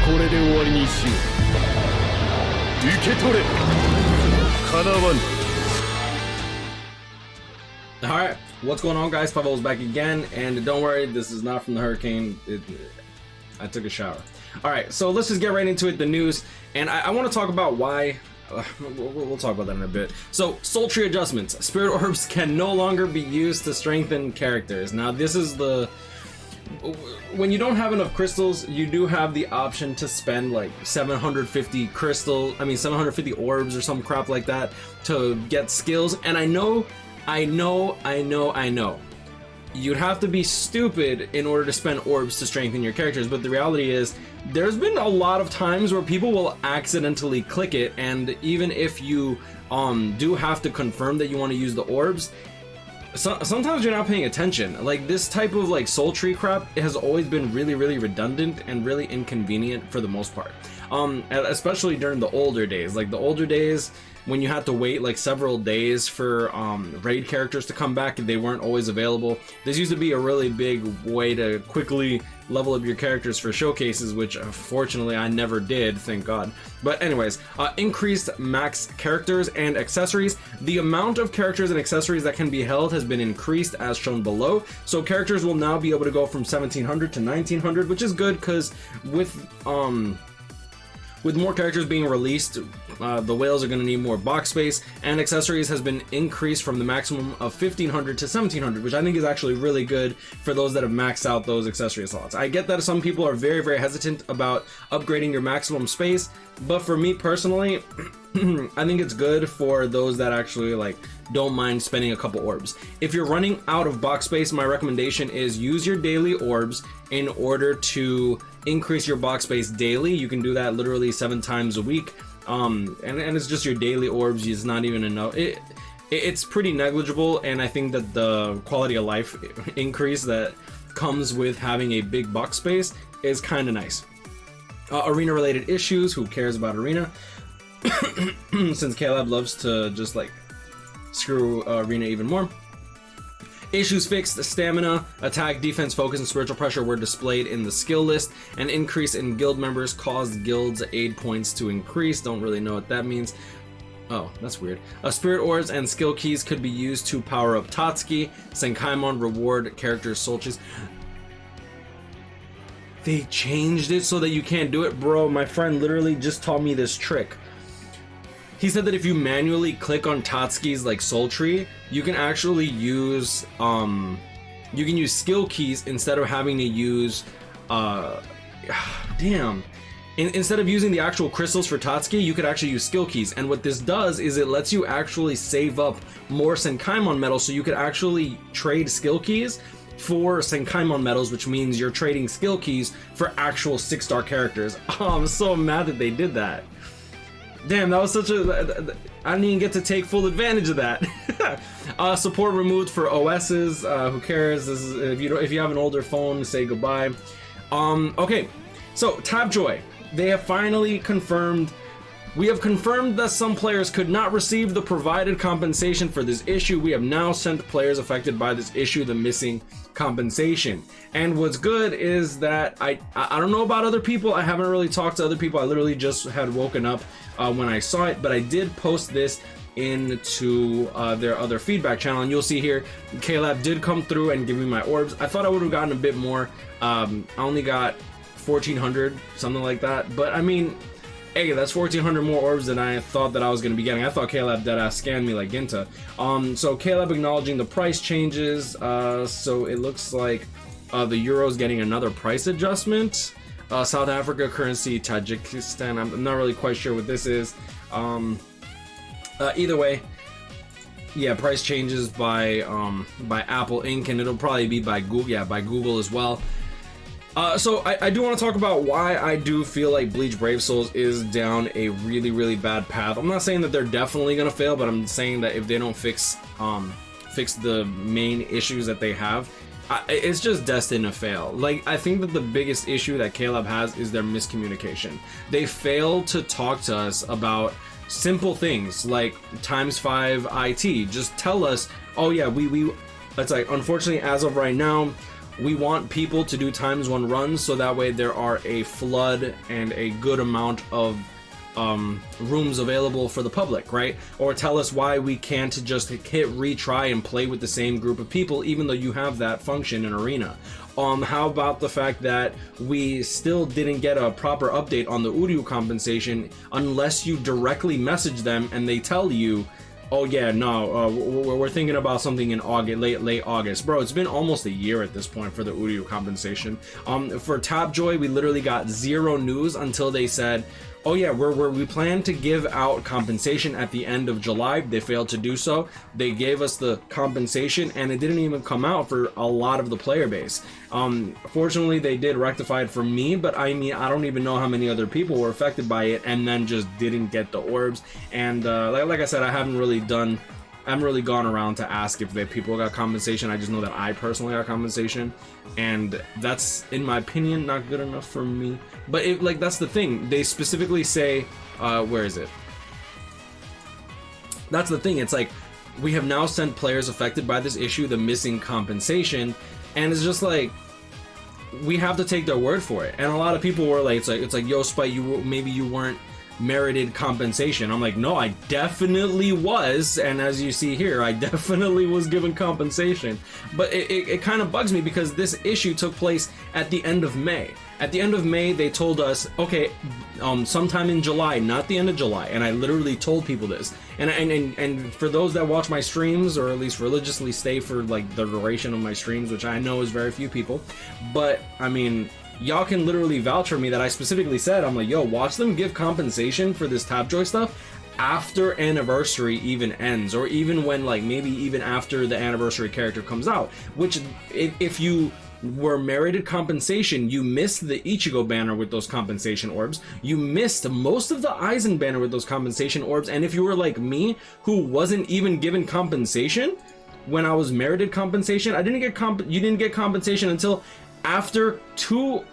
これで終わりにしよう。受け取れ。叶わぬ。Alright, what's going on, guys? Spiteful is back again, and don't worry, this is not from the hurricane. I took a shower. Alright, so let's just get right into it, the news, and I want to talk about why. We'll talk about that in a bit. So, soul tree adjustments. Spirit orbs can no longer be used to strengthen characters. Now, this is the... When you don't have enough crystals, you do have the option to spend like 750 orbs or some crap like that to get skills. And I know, you'd have to be stupid in order to spend orbs to strengthen your characters, but the reality is there's been a lot of times where people will accidentally click it, and even if you do have to confirm that you want to use the orbs, sometimes you're not paying attention. Like, this type of like soul tree crap has always been really redundant and really inconvenient for the most part, especially during the older days. Like the older days when you had to wait like several days for raid characters to come back, they weren't always available. This used to be a really big way to quickly level up your characters for showcases, which fortunately I never did, thank God. But anyways, increased max characters and accessories. The amount of characters and accessories that can be held has been increased as shown below. So characters will now be able to go from 1700 to 1900, which is good because with more characters being released, the whales are going to need more box space, and accessories has been increased from the maximum of 1500 to 1700, which I think is actually really good for those that have maxed out those accessory slots. I get that some people are very hesitant about upgrading your maximum space, but for me personally, I think it's good for those that actually like don't mind spending a couple orbs. If you're running out of box space, my recommendation is use your daily orbs in order to increase your box space daily. You can do that literally 7 times a week, and it's just your daily orbs. It's not even enough. It's pretty negligible, and I think that the quality of life increase that comes with having a big box space is kind of nice. Arena related issues, who cares about arena? Since Caleb loves to just like screw arena even more. Issues fixed. Stamina, attack, defense, focus, and spiritual pressure were displayed in the skill list. An increase in guild members caused guilds' aid points to increase. Don't really know what that means. Oh, that's weird. Spirit orbs and skill keys could be used to power up Tatsuki. Senkaimon reward characters' soul trees. They changed it so that you can't do it? Bro, my friend literally just taught me this trick. He said that if you manually click on Tatsuki's like soul tree, you can actually use skill keys instead of having to use instead of using the actual crystals for Tatsuki, you could actually use skill keys. And what this does is it lets you actually save up more Senkaimon medals, so you could actually trade skill keys for Senkaimon medals, which means you're trading skill keys for actual 6-star characters. Oh, I'm so mad that they did that. Damn, that was such a... I didn't even get to take full advantage of that. Support removed for OSs. Who cares? This is, if you have an older phone, say goodbye. Okay, so Tapjoy. They have finally confirmed... We have confirmed that some players could not receive the provided compensation for this issue. We have now sent players affected by this issue the missing compensation. And what's good is that I don't know about other people. I haven't really talked to other people. I literally just had woken up when I saw it, but I did post this into their other feedback channel, and you'll see here Caleb did come through and give me my orbs. I thought I would have gotten a bit more. I only got 1400, something like that, but I mean, hey, that's 1400 more orbs than I thought that I was going to be getting. I thought Caleb deadass scanned me like Ginta. So Caleb acknowledging the price changes. So it looks like the euro's getting another price adjustment. South Africa currency, Tajikistan. I'm not really quite sure what this is. Either way, yeah, price changes by Apple Inc. and it'll probably be by Google. Yeah, by Google as well. So I do want to talk about why I do feel like Bleach Brave Souls is down a really bad path. I'm not saying that they're definitely gonna fail, but I'm saying that if they don't fix the main issues that they have, it's just destined to fail. Like, I think that the biggest issue that Caleb has is their miscommunication. They fail to talk to us about simple things like ×5 IT. Just tell us, oh yeah, we it's like, unfortunately, as of right now, we want people to do times 1 runs so that way there are a flood and a good amount of rooms available for the public, right? Or tell us why we can't just hit retry and play with the same group of people even though you have that function in Arena. How about the fact that we still didn't get a proper update on the Uryu compensation unless you directly message them and they tell you, oh yeah, no, we're thinking about something in August, late August. Bro, it's been almost a year at this point for the Uryu compensation. For Tapjoy, we literally got 0 news until they said, oh yeah, we plan to give out compensation at the end of July. They failed to do so. They gave us the compensation and it didn't even come out for a lot of the player base. Fortunately, they did rectify it for me, but I mean, I don't even know how many other people were affected by it and then just didn't get the orbs. And like I said, I haven't really gone around to ask if people got compensation. I just know that I personally got compensation, and that's, in my opinion, not good enough for me. But that's the thing. They specifically say, where is it? That's the thing. It's like, we have now sent players affected by this issue the missing compensation, and it's just like, we have to take their word for it. And a lot of people were like, it's like, yo, Spite, maybe you weren't merited compensation. I'm like, no, I definitely was, and as you see here, I definitely was given compensation. But it kind of bugs me because this issue took place at the end of May. At the end of May, they told us, okay, sometime in July, not the end of July, and I literally told people this. And for those that watch my streams, or at least religiously stay for like the duration of my streams, which I know is very few people, but I mean, y'all can literally vouch for me that I specifically said, I'm like, yo, watch them give compensation for this Tapjoy stuff after anniversary even ends, or even when, like, maybe even after the anniversary character comes out, which if you were merited compensation, you missed the Ichigo banner with those compensation orbs, you missed most of the Aizen banner with those compensation orbs, and if you were like me, who wasn't even given compensation when I was merited compensation, you didn't get compensation until after the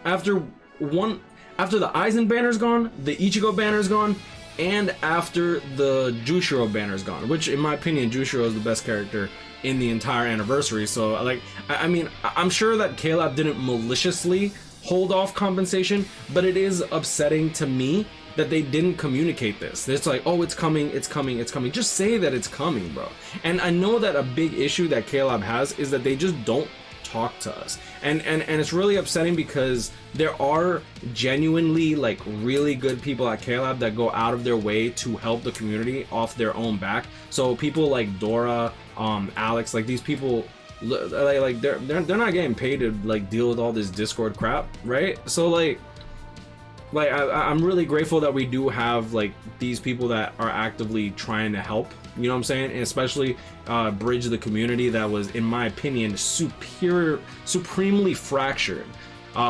Aizen banner's gone, the Ichigo banner's gone, and after the Jushiro banner's gone, which in my opinion, Jushiro is the best character in the entire anniversary. So like, I mean, I'm sure that Caleb didn't maliciously hold off compensation, but it is upsetting to me that they didn't communicate this. It's like, oh, it's coming, it's coming, it's coming. Just say that it's coming, bro. And I know that a big issue that Caleb has is that they just don't talk to us, and it's really upsetting because there are genuinely like really good people at Caleb that go out of their way to help the community off their own back. So people like Dora, Alex, like these people, like they're not getting paid to like deal with all this Discord crap, right? So like I'm really grateful that we do have like these people that are actively trying to help, you know what I'm saying, and especially bridge the community that was, in my opinion, supremely fractured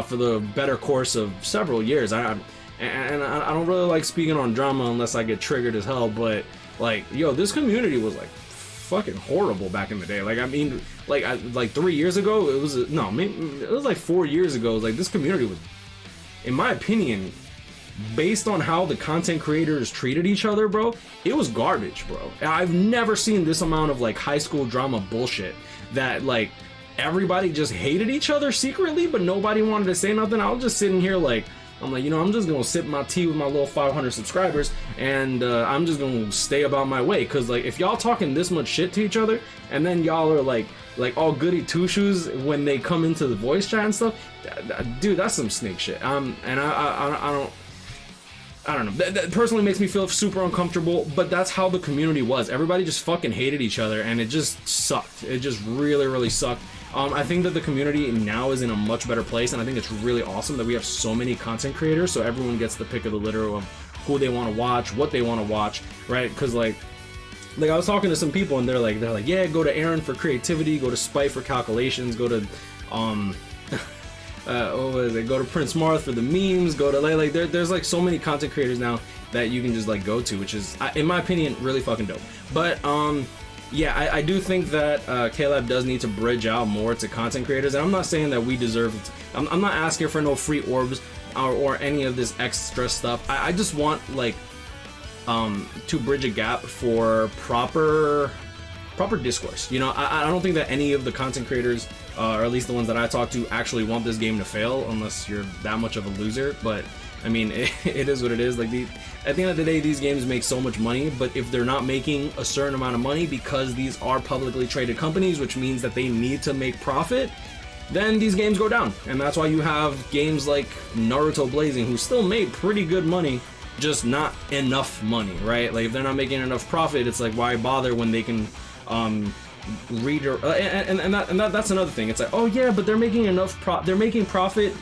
for the better course of several years. I don't really like speaking on drama unless I get triggered as hell, but like, yo, this community was like fucking horrible back in the day. Like, I mean, like 3 years ago, it was like 4 years ago. It was like, this community was, in my opinion, based on how the content creators treated each other, bro, it was garbage, bro. I've never seen this amount of like high school drama bullshit that like everybody just hated each other secretly, but nobody wanted to say nothing. I was just sitting here like, I'm like, you know, I'm just gonna sip my tea with my little 500 subscribers, and I'm just gonna stay about my way. Cause like, if y'all talking this much shit to each other, and then y'all are like all goody two shoes when they come into the voice chat and stuff, dude, that's some snake shit. And I don't know. That personally makes me feel super uncomfortable, but that's how the community was. Everybody just fucking hated each other, and it just sucked. It just really, really sucked. I think that the community now is in a much better place, and I think it's really awesome that we have so many content creators, so everyone gets the pick of the litter of who they want to watch, what they want to watch, right? Because like I was talking to some people, and they're like, yeah, go to Aaron for creativity, go to Spite for calculations, go to go to Prince Marth for the memes, go to like there's like so many content creators now that you can just like go to, which is, in my opinion, really fucking dope. But yeah, I do think that Caleb does need to bridge out more to content creators, and I'm not saying that we deserve it. I'm not asking for no free orbs or any of this extra stuff. I just want like to bridge a gap for proper discourse. You know, I don't think that any of the content creators or at least the ones that I talk to, actually want this game to fail, unless you're that much of a loser. But I mean, it is what it is. Like, at the end of the day, these games make so much money, but if they're not making a certain amount of money because these are publicly traded companies, which means that they need to make profit, then these games go down. And that's why you have games like Naruto Blazing, who still made pretty good money, just not enough money, right? Like, if they're not making enough profit, it's like, why bother when they can that's another thing. It's like, oh yeah, but they're making enough they're making profit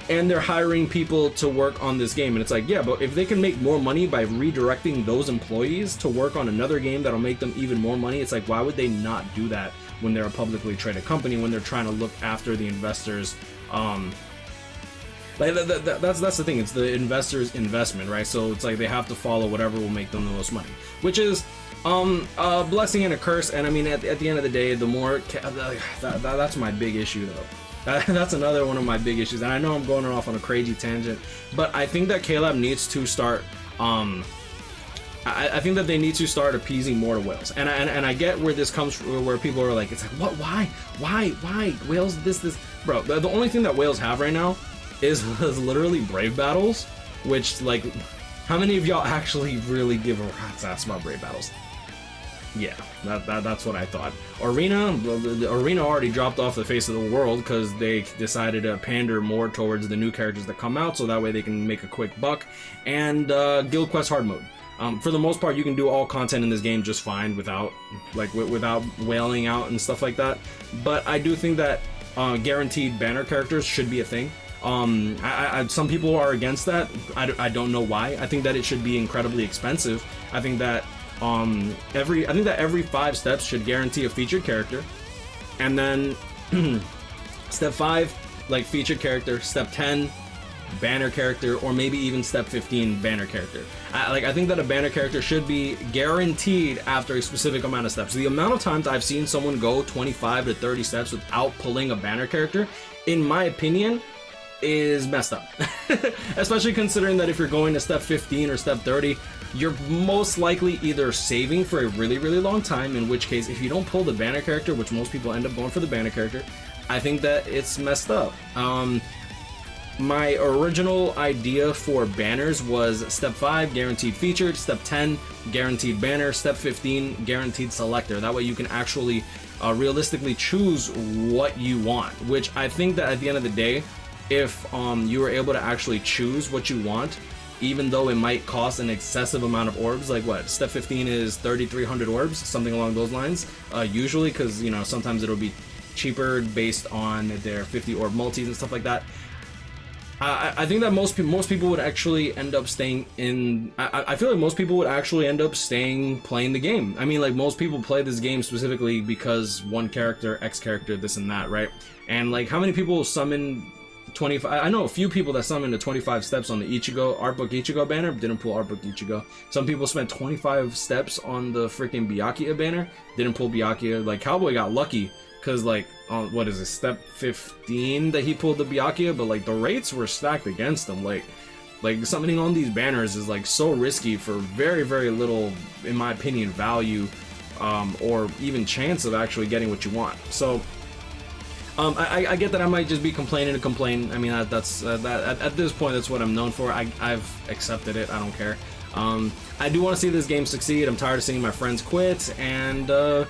and they're hiring people to work on this game. And it's like, yeah, but if they can make more money by redirecting those employees to work on another game that'll make them even more money, it's like, why would they not do that when they're a publicly traded company, when they're trying to look after the investors? Like, that's the thing, it's the investor's investment, right? So it's like they have to follow whatever will make them the most money, which is a blessing and a curse. And I mean, at the end of the day, the more that's my big issue though. That's another one of my big issues, and I know I'm going off on a crazy tangent, but I think that KLab needs to start I think that they need to start appeasing more to whales. And I get where this comes from, where people are like, it's like, what, why whales, this bro, the only thing that whales have right now is literally brave battles, which, like, how many of y'all actually really give a rat's ass about brave battles? Yeah, that's what I thought. The arena already dropped off the face of the world because they decided to pander more towards the new characters that come out, so that way they can make a quick buck. And Guild Quest hard mode. For the most part, you can do all content in this game just fine without whaling out and stuff like that. But I do think that guaranteed banner characters should be a thing. Some people are against that. I don't know why. I think that it should be incredibly expensive. I think that every 5 steps should guarantee a featured character, and then step 5, like, featured character, step 10, banner character, or maybe even step 15, banner character. I think that a banner character should be guaranteed after a specific amount of steps. The amount of times I've seen someone go 25 to 30 steps without pulling a banner character, in my opinion, is messed up. Especially considering that if you're going to step 15 or step 30, you're most likely either saving for a really, really long time, in which case, if you don't pull the banner character, which most people end up going for the banner character, I think that it's messed up. My original idea for banners was step 5, guaranteed featured, step 10, guaranteed banner, step 15, guaranteed selector. That way you can actually realistically choose what you want, which I think that at the end of the day, if you were able to actually choose what you want, even though it might cost an excessive amount of orbs, like what, step 15 is 3,300 orbs, something along those lines, usually, because, you know, sometimes it'll be cheaper based on their 50 orb multis and stuff like that. I think that most people would actually end up staying in. I feel like most people would actually end up playing the game. I mean, like, most people play this game specifically because one character, X character, this and that, right? And, like, how many people summon 25? I know a few people that summoned the 25 steps on the Ichigo, Art Book Ichigo banner, didn't pull Art Book Ichigo. Some people spent 25 steps on the freaking Byakuya banner, didn't pull Byakuya. Like, Cowboy got lucky, because, like, what is it, step 15 that he pulled the Byakuya, but, like, the rates were stacked against him. Like summoning on these banners is, like, so risky for very, very little, in my opinion, value, or even chance of actually getting what you want. So I get that I might just be complaining to complain. I mean, that's at this point, that's what I'm known for. I've accepted it. I don't care. I do want to see this game succeed. I'm tired of seeing my friends quit, and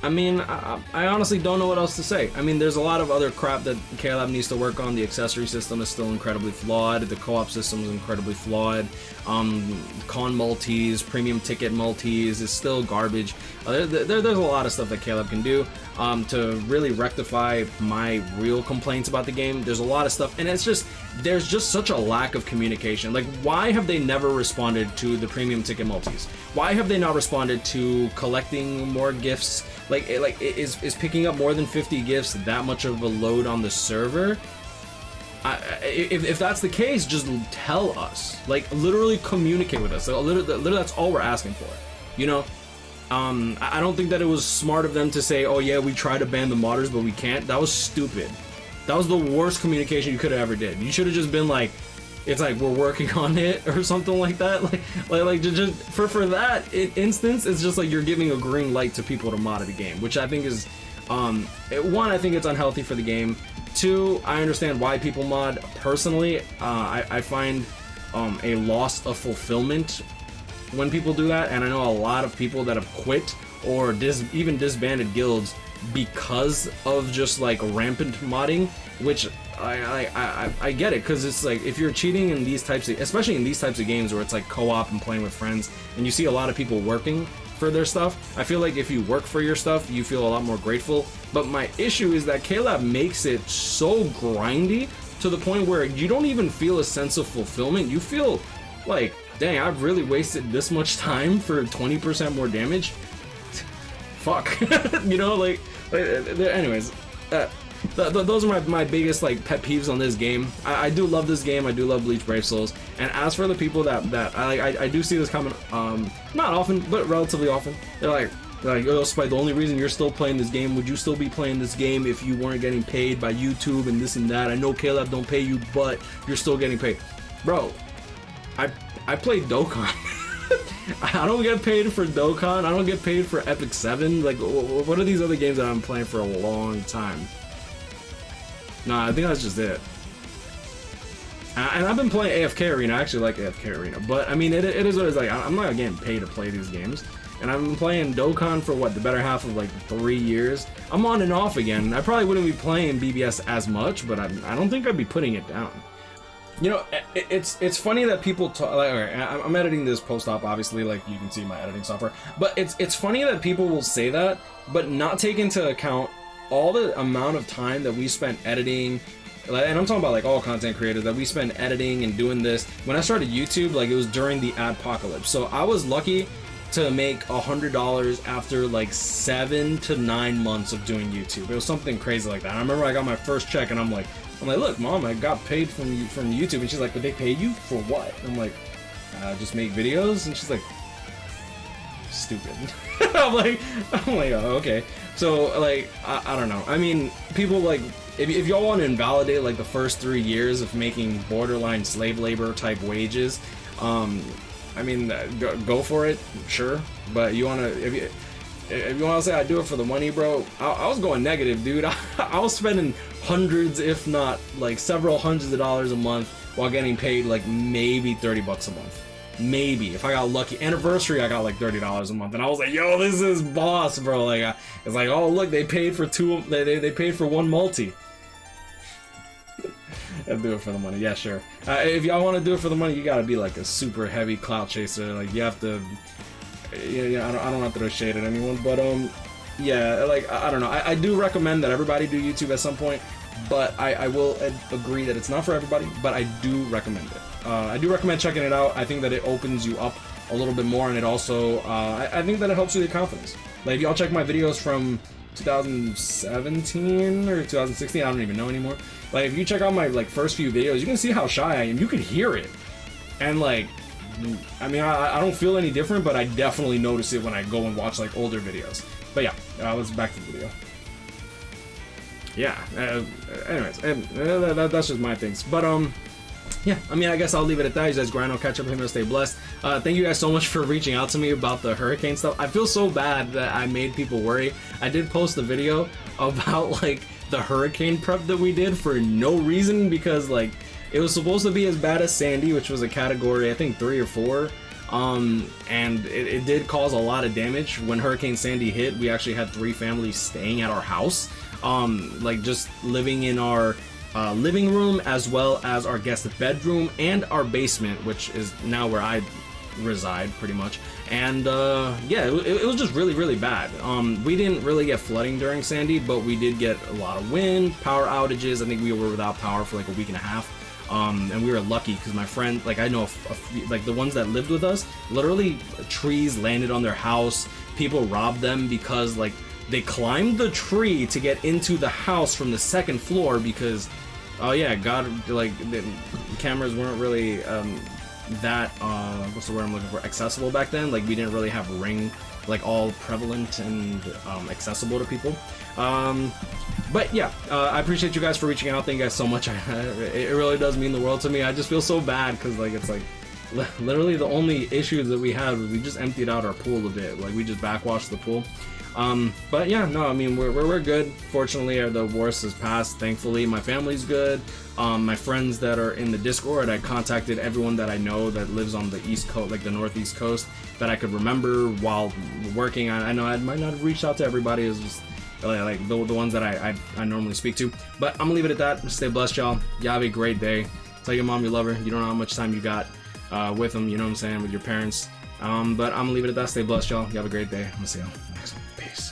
I mean, I honestly don't know what else to say. I mean, there's a lot of other crap that KLab needs to work on. The accessory system is still incredibly flawed. The co-op system is incredibly flawed. Con multis, premium ticket multis is still garbage. There's a lot of stuff that KLab can do to really rectify my real complaints about the game. There's a lot of stuff, and there's just such a lack of communication. Like, why have they never responded to the premium ticket multis? Why have they not responded to collecting more gifts? Is picking up more than 50 gifts that much of a load on the server? If that's the case, just tell us. Like, literally communicate with us. Literally, that's all we're asking for. You know? I don't think that it was smart of them to say, oh yeah, we tried to ban the modders, but we can't. That was stupid. That was the worst communication you could have ever did. You should have just been like, it's like, we're working on it, or something like that. Like just for that instance, it's just like you're giving a green light to people to mod the game, which I think is One, I think it's unhealthy for the game. Two, I understand why people mod. Personally, I find a loss of fulfillment when people do that, and I know a lot of people that have quit or even disbanded guilds because of just like rampant modding, which I get it, because it's like if you're cheating in these types of, especially in these types of games where it's like co-op and playing with friends, and you see a lot of people working for their stuff, I feel like if you work for your stuff, you feel a lot more grateful. But my issue is that KLab makes it so grindy to the point where you don't even feel a sense of fulfillment. You feel like, dang, I've really wasted this much time for 20% more damage. Fuck. You know, like anyways, those are my biggest like pet peeves on this game. I do love this game. I do love Bleach Brave Souls. And as for the people that I do see this comment, not often, but relatively often. They're like, oh, Spite, the only reason you're still playing this game, would you still be playing this game if you weren't getting paid by YouTube and this and that? I know KLab don't pay you, but you're still getting paid. Bro, I play Dokkan. I don't get paid for Dokkan. I don't get paid for Epic 7. Like, what are these other games that I'm playing for a long time? Nah, I think that's just it. And I've been playing AFK Arena. I actually like AFK Arena, but I mean, it is what it's like. I'm not getting paid to play these games. And I've been playing Dokkan for what, the better half of like 3 years. I'm on and off again. I probably wouldn't be playing BBS as much, but I don't think I'd be putting it down. You know, it's funny that people talk, like, okay, I'm editing this post-op, obviously, like you can see my editing software, but it's funny that people will say that, but not take into account all the amount of time that we spent editing, and I'm talking about like all content creators, that we spend editing and doing this. When I started YouTube, like it was during the adpocalypse, so I was lucky to make $100 after like 7 to 9 months of doing YouTube. It was something crazy like that. I remember I got my first check and I'm like, look, Mom, I got paid from YouTube. And she's like, but they pay you for what? And I'm like, just make videos. And she's like, stupid. I'm like, oh, okay. So like, I don't know. I mean, people like, if y'all want to invalidate like the first 3 years of making borderline slave labor type wages, I mean, go for it, sure. But you wanna, if you want to say I do it for the money, bro, I was going negative, dude. I was spending hundreds, if not like several hundreds of dollars a month while getting paid like maybe 30 bucks a month. Maybe if I got lucky. Anniversary, I got like $30 a month, and I was like, yo, this is boss, bro. Like, it's like, oh look, they paid for they paid for one multi. I'll do it for the money. Yeah, sure. If y'all want to do it for the money, you gotta be like a super heavy clout chaser. Like you have to. Yeah, I don't have to throw shade at anyone, but yeah, like I don't know. I do recommend that everybody do YouTube at some point, but I will agree that it's not for everybody. But I do recommend it. I do recommend checking it out. I think that it opens you up a little bit more, and it also I think that it helps you with your confidence. Like if y'all check my videos from 2017 or 2016, I don't even know anymore. Like if you check out my like first few videos, you can see how shy I am. You can hear it, and like, I mean, I don't feel any different, but I definitely notice it when I go and watch like older videos. But yeah, let's back to the video. Yeah. Anyways, that's just my things. But yeah, I mean, I guess I'll leave it at that. You guys grind, I'll catch up with him and stay blessed. Thank you guys so much for reaching out to me about the hurricane stuff. I feel so bad that I made people worry. I did post a video about like the hurricane prep that we did for no reason, because like it was supposed to be as bad as Sandy, which was a category I think 3 or 4, and it did cause a lot of damage. When Hurricane Sandy hit, we actually had 3 families staying at our house, like just living in our living room as well as our guest bedroom and our basement, which is now where I reside pretty much. And yeah, it was just really bad. We didn't really get flooding during Sandy, but we did get a lot of wind, power outages. I think we were without power for like a week and a half. And we were lucky because my friend, like I know a few, like the ones that lived with us, literally trees landed on their house. People robbed them because like they climbed the tree to get into the house from the 2nd floor because, oh yeah, God, like the cameras weren't really that what's the word I'm looking for, accessible back then. Like we didn't really have Ring like all prevalent and accessible to people. But yeah, I appreciate you guys for reaching out. Thank you guys so much. It really does mean the world to me. I just feel so bad because like it's like literally the only issues that we had was we just emptied out our pool a bit. Like we just backwashed the pool. But yeah, no, I mean, we're good. Fortunately, the worst has passed. Thankfully, my family's good. My friends that are in the Discord, I contacted everyone that I know that lives on the East Coast, like the Northeast Coast, that I could remember while working. I know I might not have reached out to everybody. It's just like the ones that I normally speak to. But I'm gonna leave it at that. Stay blessed, y'all. Y'all have a great day. Tell your mom you love her. You don't know how much time you got with them. You know what I'm saying, with your parents. But I'm gonna leave it at that. Stay blessed, y'all. You have a great day. I'm gonna see y'all next one. Peace.